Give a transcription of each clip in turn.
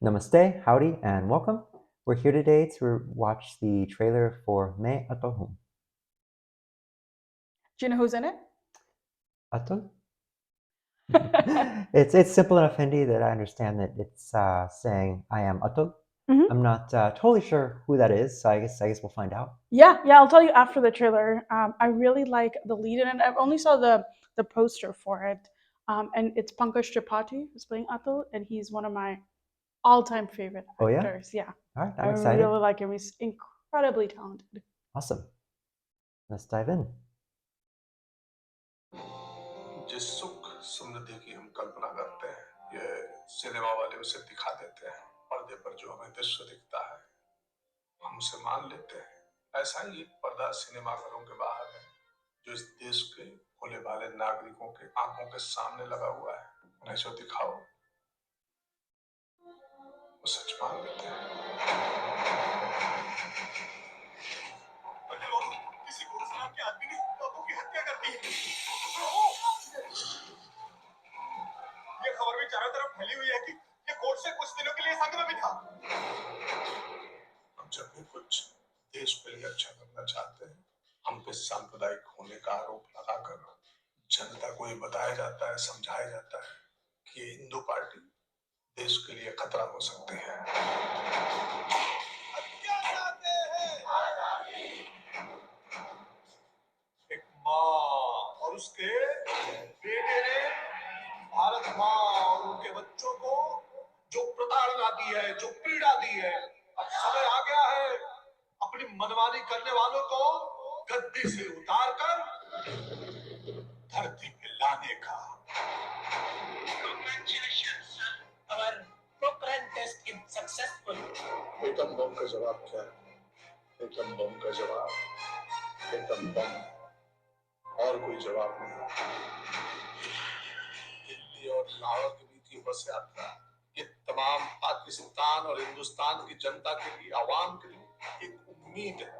Namaste, howdy, and welcome. We're here today to watch the trailer for Main Atal Hoon. Do you know who's in it? Atal? It's simple enough Hindi that I understand that it's saying I am Atal. I'm not totally sure who that is, so I guess we'll find out. Yeah, I'll tell you after the trailer. I really like the lead in it. I've only saw the poster for it, and it's Pankaj Tripathi who's playing Atul, and he's one of my all-time favorite Oh yeah? actors. Yeah, All right, I I'm excited. really like him. He's incredibly talented. Awesome. Let's dive in. जिस सुख समृद्धि की हम कल्पना करते हैं ये cinema वाले उसे दिखा देते हैं। पर्दे पर जो हमें दृश्य दिखता है हम उसे मान लेते हैं। ऐसा ही एक पर्दा सिनेमा घरों के बाहर है जो इस देश के भोले भाले नागरिकों के आंखों के सामने लगा हुआ है। उन्हें जो दिखाओ वो सच मान लेते हैं। किसी गुरुनाम के आदमी ने बापू की हत्या कर दी। ये खबर भी चारों तरफ फैली हुई है कि ये कोर्ट से कुछ दिनों के लिए संग में था। हम जब भी कुछ देश के लिए अच्छा करना चाहते हैं हम पे सांप्रदायिक होने का आरोप लगाकर जनता को ये बताया जाता है, समझाया जाता है कि ये हिंदू पार्टी देश के लिए खतरा हो सकती है। एक माँ और उसके बेटे ने भारत माँ और उनके बच्चों को जो प्रताड़ना दी है, जो पीड़ा दी है, अब समय आ गया है अपनी मनमानी करने वालों को गद्दी से उतारकर धरती पे लाने का। Congratulations, our Pokhran test is successful. Atom bomb का जवाब क्या है? एटम बम का जवाब एटम बम, और कोई जवाब नहीं। दिल्ली और लाहौर के बीच ये बस यात्रा ये तमाम पाकिस्तान और हिंदुस्तान की जनता के लिए, आवाम के लिए एक उम्मीद है।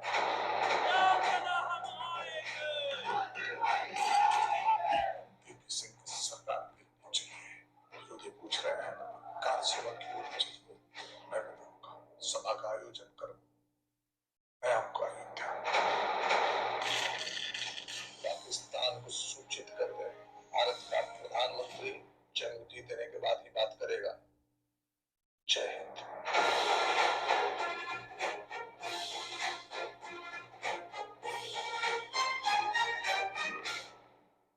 बीपी सिंह की सरकार गिरनी चाहिए। विरोधी पूछ रहे हैं कार सेवा क्यों होनी चाहिए। मैं बताऊंगा, सभा का आयोजन करो, मैं आपको अयोध्या पाकिस्तान को सूचित कर दे। भारत का प्रधानमंत्री जंग जीतने के बाद ही बात करेगा। जय हिंद।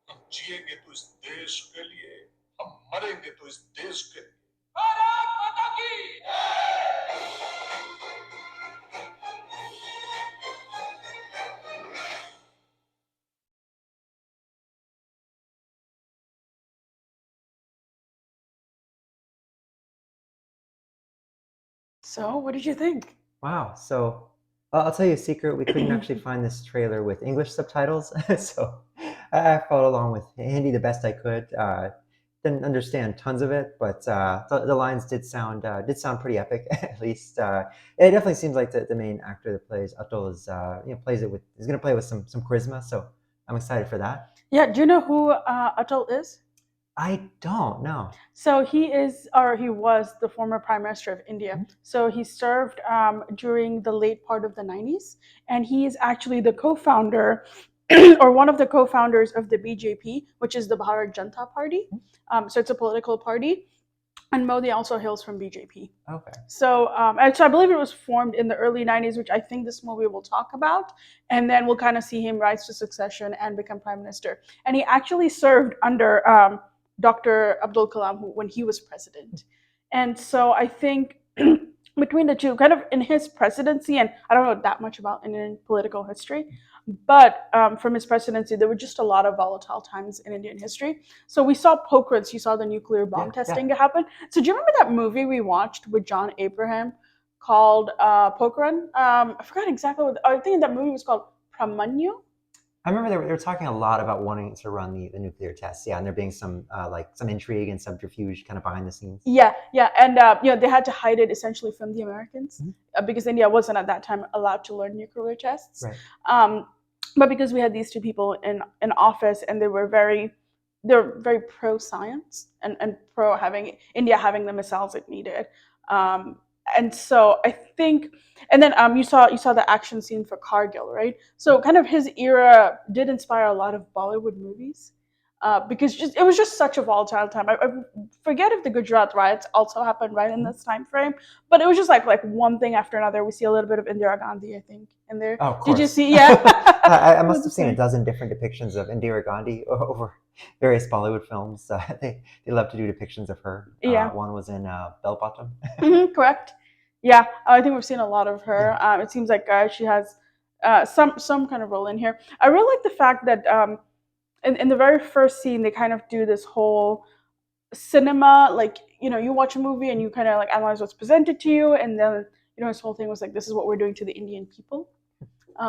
हम जिएंगे तो इस देश के लिए, हम मरेंगे तो इस देश के लिए। भारत माता की So, what did you think? Wow. So I'll tell you a secret. We couldn't actually find this trailer with English subtitles, so I followed along with Hindi the best I could. Didn't understand tons of it, but the lines did sound pretty epic. At least it definitely seems like the main actor that plays Atul is is going to play with some charisma. So I'm excited for that. Yeah, do you know who Atul is? I don't know. So he was the former Prime Minister of India. So he served during the late part of the 90s, and he is actually the co-founder or one of the co-founders of the BJP, which is the Bharat Janata Party. So it's a political party. And Modi also hails from BJP. Okay. So, and so I believe it was formed in the early 90s, which I think this movie will talk about. And then we'll kind of see him rise to succession and become prime minister. And he actually served under Dr. Abdul Kalam when he was president. And so I think between the two, kind of in his presidency, and I don't know that much about Indian political history, but from his presidency, there were just a lot of volatile times in Indian history. So we saw Pokhrans, you saw the nuclear bomb testing happen. So do you remember that movie we watched with John Abraham called Pokhran? I forgot exactly what, I think that movie was called Pramanyu. I remember they were talking a lot about wanting to run the nuclear tests, and there being some some intrigue and subterfuge kind of behind the scenes. Yeah, and they had to hide it essentially from the Americans because India wasn't at that time allowed to learn nuclear tests. Right. But because we had these two people in office, and they're very pro science and pro having India having the missiles it needed. And so I think, and then you saw the action scene for Cargill, right? So kind of his era did inspire a lot of Bollywood movies. Because it was just such a volatile time. I forget if the Gujarat riots also happened right in this time frame, but it was just like one thing after another. We see a little bit of Indira Gandhi, I think, in there. Oh, of Did you course. see? Yeah, I it was must the have seen a same. dozen different depictions of Indira Gandhi over various Bollywood films. They love to do depictions of her. Yeah. One was in Bell Bottom. Correct. Yeah, I think we've seen a lot of Yeah. her. It seems like she has some kind of role in here. I really like the fact that in the very first scene they kind of do this whole cinema, like you watch a movie and you kind of like analyze what's presented to you, and then his whole thing was like, this is what we're doing to the Indian people,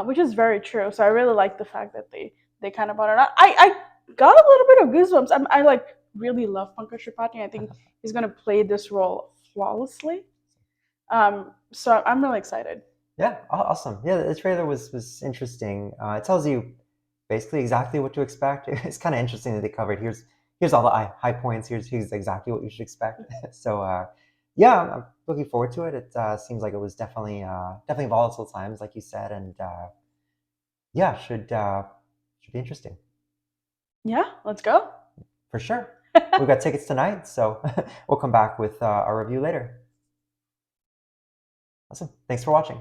which is very true. So I really like the fact that they kind of brought it up. I got a little bit of goosebumps. I like really love Pankaj Tripathi. I think he's gonna play this role flawlessly. So I'm really excited. Yeah, awesome. Yeah, the trailer was interesting. It tells you basically exactly what to expect. It's kind of interesting that they covered here's all the high points. Here's exactly what you should expect. So yeah, I'm looking forward to it. It seems like it was definitely volatile times, like you said, and yeah, should be interesting Yeah, let's go. for sure. We've got tickets tonight, so we'll come back with our review later. Awesome. Thanks for watching.